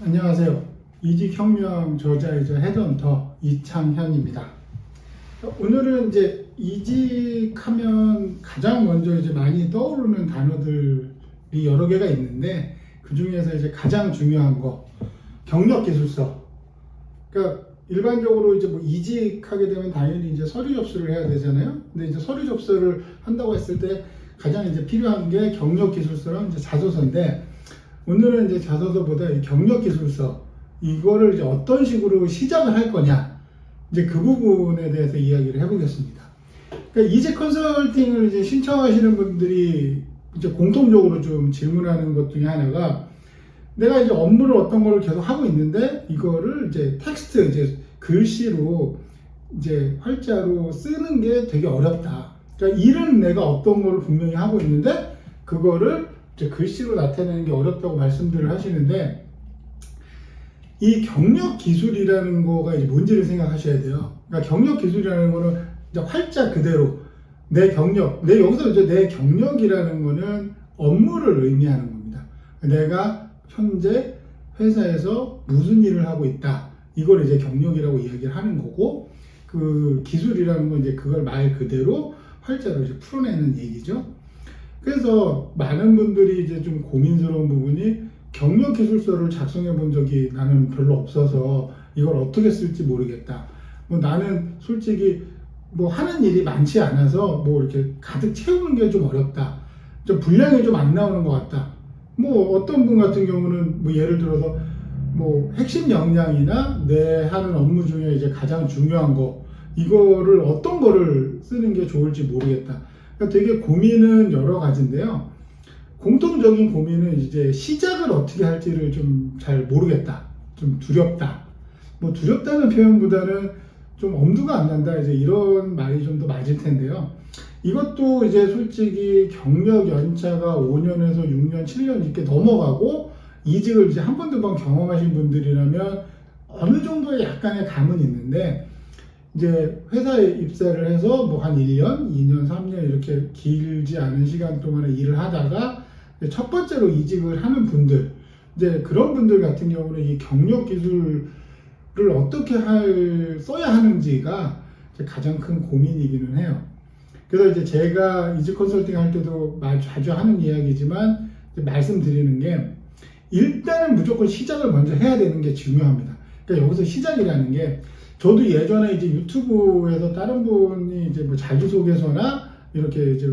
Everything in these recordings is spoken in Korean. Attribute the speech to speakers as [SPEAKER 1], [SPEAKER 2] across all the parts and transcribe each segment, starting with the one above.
[SPEAKER 1] 안녕하세요. 이직혁명 저자이자 헤드헌터 이창현입니다. 오늘은 이제 이직하면 가장 먼저 이제 많이 떠오르는 단어들이 여러 개가 있는데, 그 중에서 이제 가장 중요한 거, 경력기술서. 그러니까 일반적으로 이제 뭐 이직하게 되면 당연히 이제 서류 접수를 해야 되잖아요. 근데 이제 서류 접수를 한다고 했을 때 가장 이제 필요한 게 경력기술서랑 이제 자소서인데, 오늘은 이제 자소서보다 이 경력기술서, 이거를 이제 어떤 식으로 시작을 할 거냐, 이제 그 부분에 대해서 이야기를 해보겠습니다. 그러니까 이직 컨설팅을 이제 신청하시는 분들이 이제 공통적으로 좀 질문하는 것 중에 하나가, 내가 이제 업무를 어떤 걸 계속 하고 있는데 이거를 이제 텍스트, 이제 글씨로 이제 활자로 쓰는 게 되게 어렵다. 그러니까 일은 내가 어떤 걸 분명히 하고 있는데 그거를 이제 글씨로 나타내는 게 어렵다고 말씀들을 하시는데, 이 경력 기술이라는 거가 이제 뭔지를 생각하셔야 돼요. 그러니까 경력 기술이라는 거는 이제 활자 그대로 내 경력, 여기서 이제 내 경력이라는 거는 업무를 의미하는 겁니다. 내가 현재 회사에서 무슨 일을 하고 있다, 이걸 이제 경력이라고 이야기를 하는 거고, 그 기술이라는 건 이제 그걸 말 그대로 활자로 이제 풀어내는 얘기죠. 그래서 많은 분들이 이제 좀 고민스러운 부분이, 경력기술서를 작성해 본 적이 나는 별로 없어서 이걸 어떻게 쓸지 모르겠다. 뭐 나는 솔직히 뭐 하는 일이 많지 않아서 뭐 이렇게 가득 채우는 게 좀 어렵다. 좀 분량이 좀 안 나오는 것 같다. 뭐 어떤 분 같은 경우는 뭐 예를 들어서 뭐 핵심 역량이나 내 하는 업무 중에 이제 가장 중요한 거, 이거를 어떤 거를 쓰는 게 좋을지 모르겠다. 그러니까 되게 고민은 여러 가지인데요. 공통적인 고민은 이제 시작을 어떻게 할지를 좀 잘 모르겠다, 좀 두렵다. 뭐 두렵다는 표현보다는 좀 엄두가 안 난다, 이제 이런 말이 좀 더 맞을 텐데요. 이것도 이제 솔직히 경력 연차가 5년에서 6년, 7년 이렇게 넘어가고 이직을 이제 한 번, 두 번 경험하신 분들이라면 어느 정도의 약간의 감은 있는데, 이제 회사에 입사를 해서 뭐 한 1년, 2년, 3년 이렇게 길지 않은 시간 동안에 일을 하다가 첫 번째로 이직을 하는 분들, 이제 그런 분들 같은 경우는 이 경력 기술을 어떻게 써야 하는지가 가장 큰 고민이기는 해요. 그래서 이제 제가 이직 컨설팅 할 때도 자주 하는 이야기지만 말씀드리는 게, 일단은 무조건 시작을 먼저 해야 되는 게 중요합니다. 그러니까 여기서 시작이라는 게, 저도 예전에 이제 유튜브에서 다른 분이 이제 뭐 자기소개서나 이렇게 이제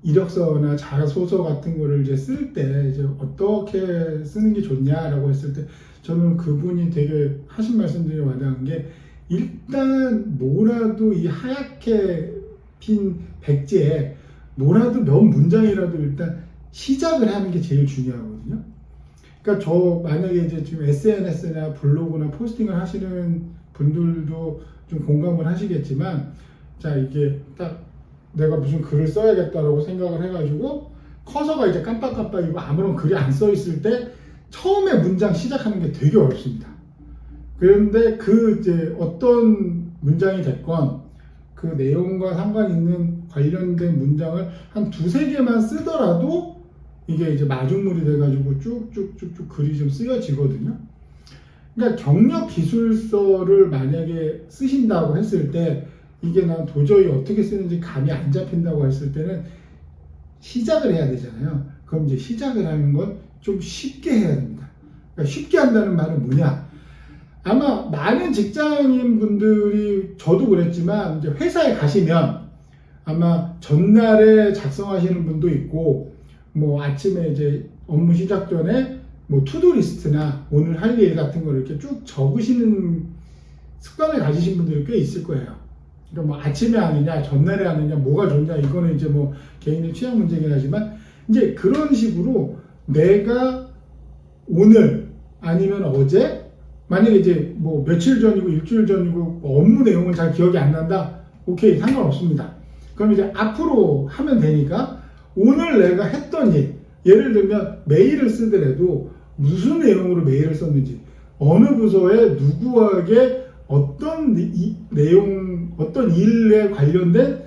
[SPEAKER 1] 이력서나 자소서 같은 거를 이제 쓸 때 이제 어떻게 쓰는 게 좋냐라고 했을 때, 저는 그분이 되게 하신 말씀들이 와닿은 게, 일단 뭐라도 이 하얗게 핀 백지에 뭐라도 몇 문장이라도 일단 시작을 하는 게 제일 중요하거든요. 그러니까 저 만약에 이제 지금 SNS나 블로그나 포스팅을 하시는 분들도 좀 공감을 하시겠지만, 자, 이게 딱 내가 무슨 글을 써야겠다라고 생각을 해가지고 커서가 이제 깜빡깜빡이고 아무런 글이 안 써 있을 때 처음에 문장 시작하는 게 되게 어렵습니다. 그런데 그 이제 어떤 문장이 됐건 그 내용과 상관 있는 관련된 문장을 한 두세 개만 쓰더라도 이게 이제 마중물이 돼가지고 쭉쭉쭉쭉 글이 좀 쓰여지거든요. 그러니까 경력 기술서를 만약에 쓰신다고 했을 때, 이게 난 도저히 어떻게 쓰는지 감이 안 잡힌다고 했을 때는 시작을 해야 되잖아요. 그럼 이제 시작을 하는 건 좀 쉽게 해야 됩니다. 그러니까 쉽게 한다는 말은 뭐냐? 아마 많은 직장인 분들이, 저도 그랬지만 이제 회사에 가시면 아마 전날에 작성하시는 분도 있고, 뭐 아침에 이제 업무 시작 전에 뭐 투두 리스트나 오늘 할 일 같은 걸 이렇게 쭉 적으시는 습관을 가지신 분들이 꽤 있을 거예요. 그러니까 뭐 아침에 하느냐, 전날에 하느냐, 뭐가 좋냐, 이거는 이제 뭐 개인의 취향 문제긴 하지만, 이제 그런 식으로 내가 오늘 아니면 어제, 만약에 이제 뭐 며칠 전이고 일주일 전이고 업무 내용은 잘 기억이 안 난다, 오케이, 상관없습니다. 그럼 이제 앞으로 하면 되니까 오늘 내가 했던 일, 예를 들면 메일을 쓰더라도 무슨 내용으로 메일을 썼는지, 어느 부서에 누구에게 어떤 내용, 어떤 일에 관련된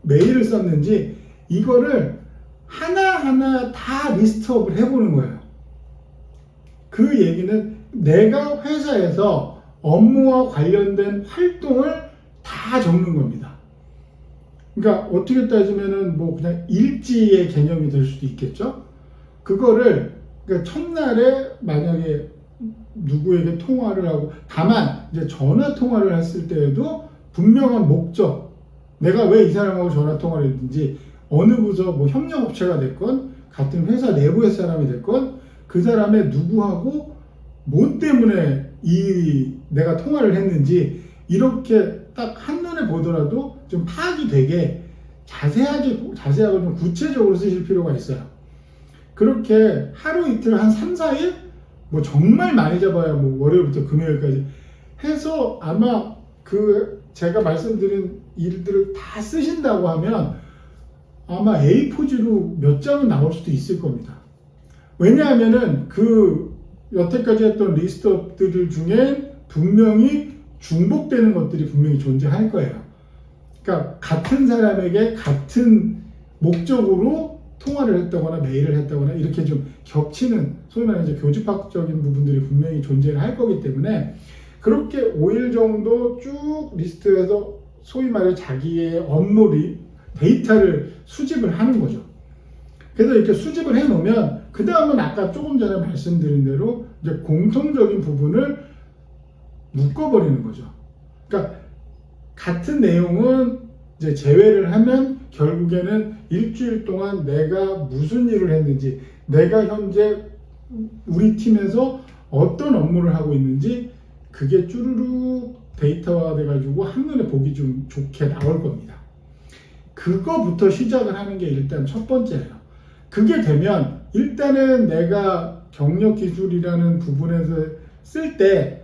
[SPEAKER 1] 메일을 썼는지, 이거를 하나하나 다 리스트업을 해보는 거예요. 그 얘기는 내가 회사에서 업무와 관련된 활동을 다 적는 겁니다. 그러니까 어떻게 따지면은 뭐 그냥 일지의 개념이 될 수도 있겠죠. 그거를 그러니까 첫날에 만약에 누구에게 통화를 하고, 다만 이제 전화 통화를 했을 때에도 분명한 목적, 내가 왜 이 사람하고 전화 통화를 했는지, 어느 부서 뭐 협력업체가 됐건 같은 회사 내부의 사람이 됐건 그 사람의 누구하고 뭐 때문에 내가 통화를 했는지 이렇게 딱 한눈에 보더라도 좀 파악이 되게 자세하고 좀 구체적으로 쓰실 필요가 있어요. 그렇게 하루 이틀 한 3, 4일 뭐 정말 많이 잡아야 뭐 월요일부터 금요일까지 해서 아마 그 제가 말씀드린 일들을 다 쓰신다고 하면 아마 A4지로 몇 장은 나올 수도 있을 겁니다. 왜냐하면은 그 여태까지 했던 리스트업들 중에 분명히 중복되는 것들이 분명히 존재할 거예요. 그러니까 같은 사람에게 같은 목적으로 통화를 했다거나 메일을 했다거나 이렇게 좀 겹치는, 소위 말하는 이제 교집합적인 부분들이 분명히 존재를 할 거기 때문에 그렇게 5일 정도 쭉 리스트에서 소위 말해 자기의 업무 데이터를 수집을 하는 거죠. 그래서 이렇게 수집을 해 놓으면 그 다음은 아까 조금 전에 말씀드린 대로 이제 공통적인 부분을 묶어버리는 거죠. 그러니까 같은 내용은 이제 제외를 하면 결국에는 일주일 동안 내가 무슨 일을 했는지, 내가 현재 우리 팀에서 어떤 업무를 하고 있는지 그게 쭈루룩 데이터화 돼가지고 한눈에 보기 좀 좋게 나올 겁니다. 그거부터 시작을 하는 게 일단 첫 번째예요. 그게 되면 일단은 내가 경력 기술이라는 부분에서 쓸 때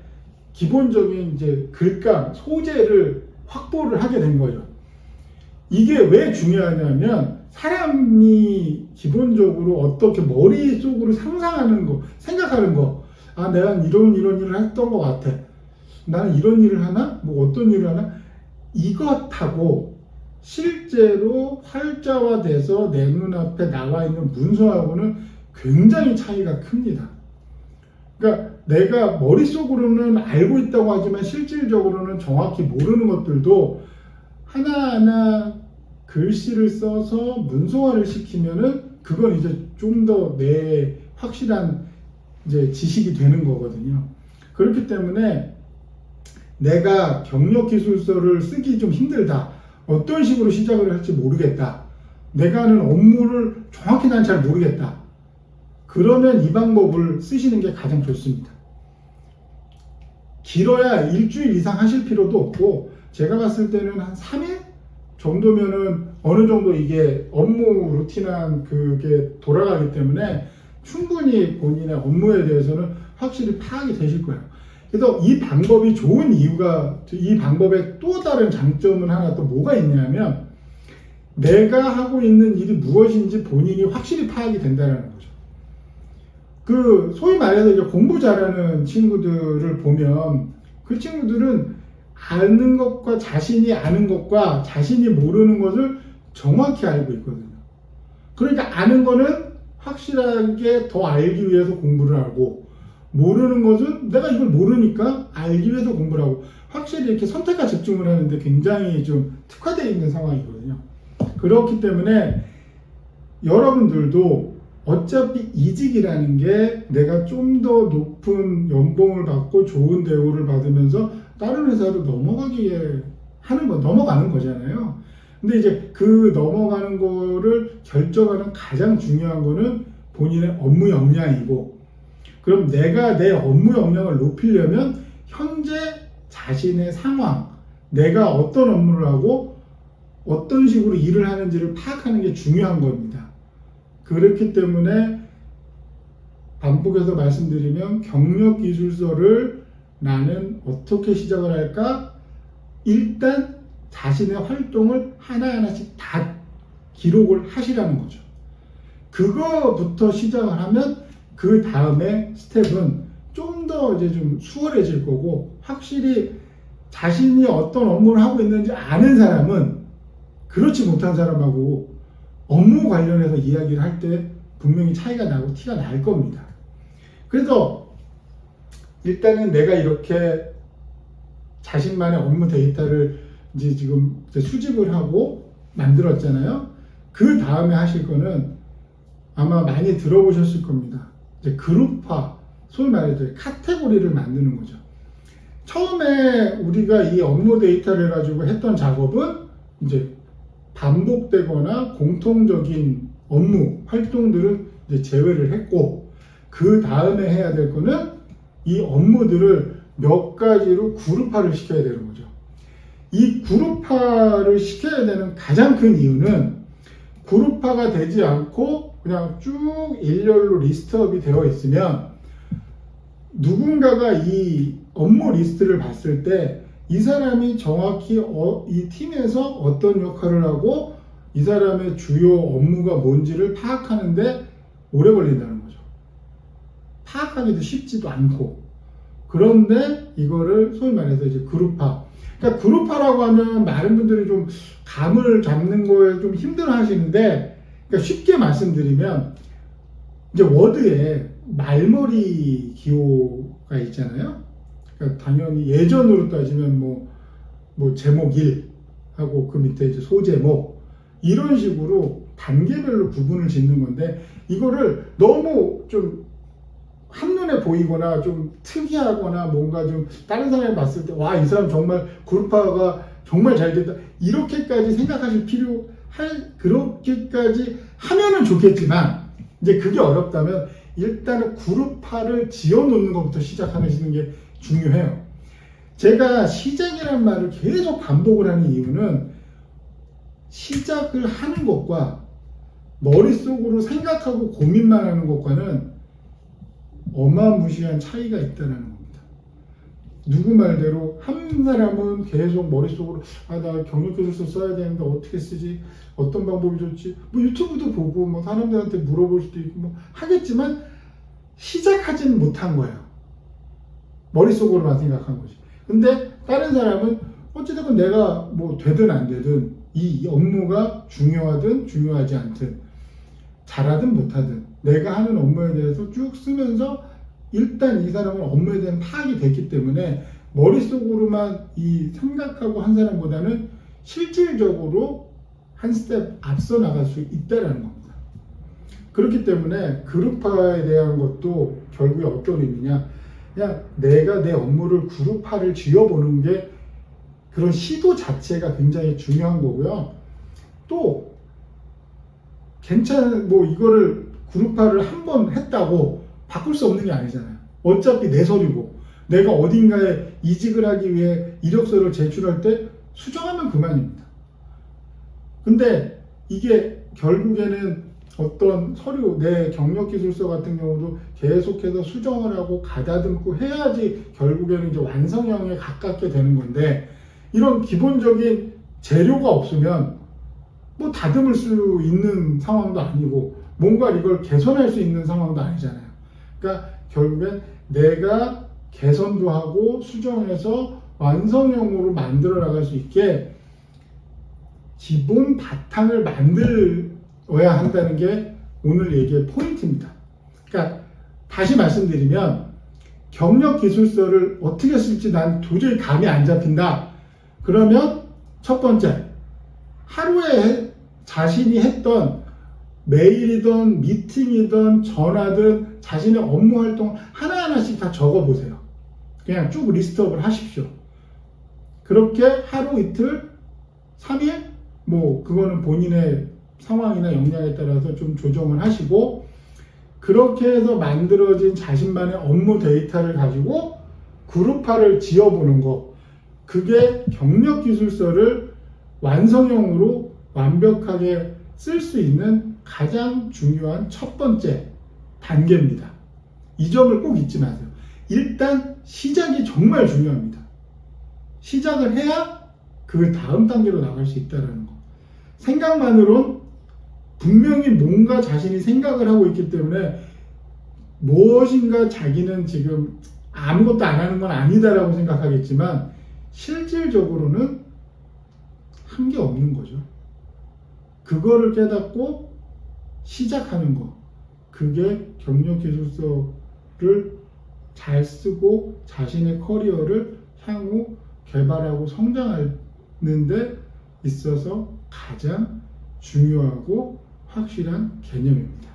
[SPEAKER 1] 기본적인 이제 글감, 소재를 확보를 하게 된 거죠. 이게 왜 중요하냐면 사람이 기본적으로 어떻게 머릿속으로 상상하는 거, 생각하는 거, 아, 내가 이런 일을 했던 것 같아. 나는 이런 일을 하나? 뭐 어떤 일을 하나? 이것하고 실제로 활자화돼서 내 눈앞에 나와 있는 문서하고는 굉장히 차이가 큽니다. 그러니까 내가 머릿속으로는 알고 있다고 하지만 실질적으로는 정확히 모르는 것들도 하나하나 글씨를 써서 문서화를 시키면은 그건 이제 좀 더 내 확실한 이제 지식이 되는 거거든요. 그렇기 때문에 내가 경력기술서를 쓰기 좀 힘들다. 어떤 식으로 시작을 할지 모르겠다. 내가 하는 업무를 정확히 난 잘 모르겠다. 그러면 이 방법을 쓰시는 게 가장 좋습니다. 길어야 일주일 이상 하실 필요도 없고, 제가 봤을 때는 한 3일 정도면은 어느 정도 이게 업무 루틴한 그게 돌아가기 때문에 충분히 본인의 업무에 대해서는 확실히 파악이 되실 거예요. 그래서 이 방법이 좋은 이유가, 이 방법의 또 다른 장점은 하나 또 뭐가 있냐면 내가 하고 있는 일이 무엇인지 본인이 확실히 파악이 된다는 거죠. 그 소위 말해서 이제 공부 잘하는 친구들을 보면 그 친구들은 아는 것과 자신이 아는 것과 자신이 모르는 것을 정확히 알고 있거든요. 그러니까 아는 거는 확실하게 더 알기 위해서 공부를 하고, 모르는 것은 내가 이걸 모르니까 알기 위해서 공부를 하고, 확실히 이렇게 선택과 집중을 하는데 굉장히 좀 특화되어 있는 상황이거든요. 그렇기 때문에 여러분들도 어차피 이직이라는 게 내가 좀 더 높은 연봉을 받고 좋은 대우를 받으면서 다른 회사로 넘어가는 거잖아요. 근데 이제 그 넘어가는 거를 결정하는 가장 중요한 거는 본인의 업무 역량이고, 그럼 내가 내 업무 역량을 높이려면 현재 자신의 상황, 내가 어떤 업무를 하고 어떤 식으로 일을 하는지를 파악하는 게 중요한 겁니다. 그렇기 때문에 반복해서 말씀드리면 경력기술서를 나는 어떻게 시작을 할까? 일단 자신의 활동을 하나하나씩 다 기록을 하시라는 거죠. 그거부터 시작을 하면 그 다음에 스텝은 좀 더 이제 좀 수월해질 거고, 확실히 자신이 어떤 업무를 하고 있는지 아는 사람은 그렇지 못한 사람하고 업무 관련해서 이야기를 할 때 분명히 차이가 나고 티가 날 겁니다. 그래서 일단은 내가 이렇게 자신만의 업무 데이터를 이제 지금 수집을 하고 만들었잖아요. 그 다음에 하실 거는 아마 많이 들어보셨을 겁니다. 이제 그룹화, 소위 말해서 카테고리를 만드는 거죠. 처음에 우리가 이 업무 데이터를 가지고 했던 작업은 이제 반복되거나 공통적인 업무 활동들은 이제 제외를 했고, 그 다음에 해야 될 거는 이 업무들을 몇 가지로 그룹화를 시켜야 되는 거죠. 이 그룹화를 시켜야 되는 가장 큰 이유는 그룹화가 되지 않고 그냥 쭉 일렬로 리스트업이 되어 있으면 누군가가 이 업무 리스트를 봤을 때 이 사람이 정확히 이 팀에서 어떤 역할을 하고 이 사람의 주요 업무가 뭔지를 파악하는데 오래 걸린다는 거죠. 파악하기도 쉽지도 않고. 그런데 이거를 소위 말해서 이제 그룹화. 그러니까 그룹화라고 하면 많은 분들이 좀 감을 잡는 거에 좀 힘들어 하시는데, 그러니까 쉽게 말씀드리면 이제 워드에 말머리 기호가 있잖아요. 그러니까 당연히 예전으로 따지면 뭐 제목 1 하고 그 밑에 이제 소제목 이런 식으로 단계별로 구분을 짓는 건데, 이거를 너무 좀 한눈에 보이거나 좀 특이하거나 뭔가 좀 다른 사람이 봤을 때 와, 이 사람 정말 그룹화가 정말 잘 됐다 이렇게까지 생각하실 그렇게까지 하면은 좋겠지만, 이제 그게 어렵다면 일단은 그룹화를 지어 놓는 것부터 시작하시는 게 중요해요. 제가 시작이라는 말을 계속 반복을 하는 이유는 시작을 하는 것과 머릿속으로 생각하고 고민만 하는 것과는 어마무시한 차이가 있다는 겁니다. 누구 말대로 한 사람은 계속 머릿속으로 나 경력기술서 써야 되는데 어떻게 쓰지? 어떤 방법이 좋지? 뭐 유튜브도 보고 뭐 사람들한테 물어볼 수도 있고 뭐 하겠지만 시작하지는 못한 거예요. 머릿속으로만 생각한 거지. 근데 다른 사람은 어찌됐건 내가 뭐 되든 안 되든 이 업무가 중요하든 중요하지 않든 잘하든 못하든 내가 하는 업무에 대해서 쭉 쓰면서 일단 이 사람은 업무에 대한 파악이 됐기 때문에 머릿속으로만 이 생각하고 한 사람보다는 실질적으로 한 스텝 앞서 나갈 수 있다는 겁니다. 그렇기 때문에 그룹화에 대한 것도 결국에 어떤 의미냐, 그냥 내가 내 업무를 그룹화를 지어보는 게 그런 시도 자체가 굉장히 중요한 거고요. 또 뭐 이거를 그룹화를 한 번 했다고 바꿀 수 없는 게 아니잖아요. 어차피 내 서류고 내가 어딘가에 이직을 하기 위해 이력서를 제출할 때 수정하면 그만입니다. 근데 이게 결국에는 어떤 서류, 내 경력기술서 같은 경우도 계속해서 수정을 하고 가다듬고 해야지 결국에는 이제 완성형에 가깝게 되는 건데, 이런 기본적인 재료가 없으면 뭐 다듬을 수 있는 상황도 아니고 뭔가 이걸 개선할 수 있는 상황도 아니잖아요. 그러니까 결국엔 내가 개선도 하고 수정해서 완성형으로 만들어 나갈 수 있게 기본 바탕을 만들어야 한다는 게 오늘 얘기의 포인트입니다. 그러니까 다시 말씀드리면 경력기술서를 어떻게 쓸지 난 도저히 감이 안 잡힌다. 그러면 첫 번째, 하루에 자신이 했던 메일이든 미팅이든 전화든 자신의 업무 활동 하나하나씩 다 적어보세요. 그냥 쭉 리스트업을 하십시오. 그렇게 하루 이틀 3일 뭐 그거는 본인의 상황이나 역량에 따라서 좀 조정을 하시고, 그렇게 해서 만들어진 자신만의 업무 데이터를 가지고 그룹화를 지어보는 거, 그게 경력기술서를 완성형으로 완벽하게 쓸 수 있는 가장 중요한 첫 번째 단계입니다. 이 점을 꼭 잊지 마세요. 일단 시작이 정말 중요합니다. 시작을 해야 그 다음 단계로 나갈 수 있다는 거. 생각만으론 분명히 뭔가 자신이 생각을 하고 있기 때문에 무엇인가 자기는 지금 아무것도 안 하는 건 아니다라고 생각하겠지만 실질적으로는 한 게 없는 거죠. 그거를 깨닫고 시작하는 거, 그게 경력기술서를 잘 쓰고 자신의 커리어를 향후 개발하고 성장하는 데 있어서 가장 중요하고 확실한 개념입니다.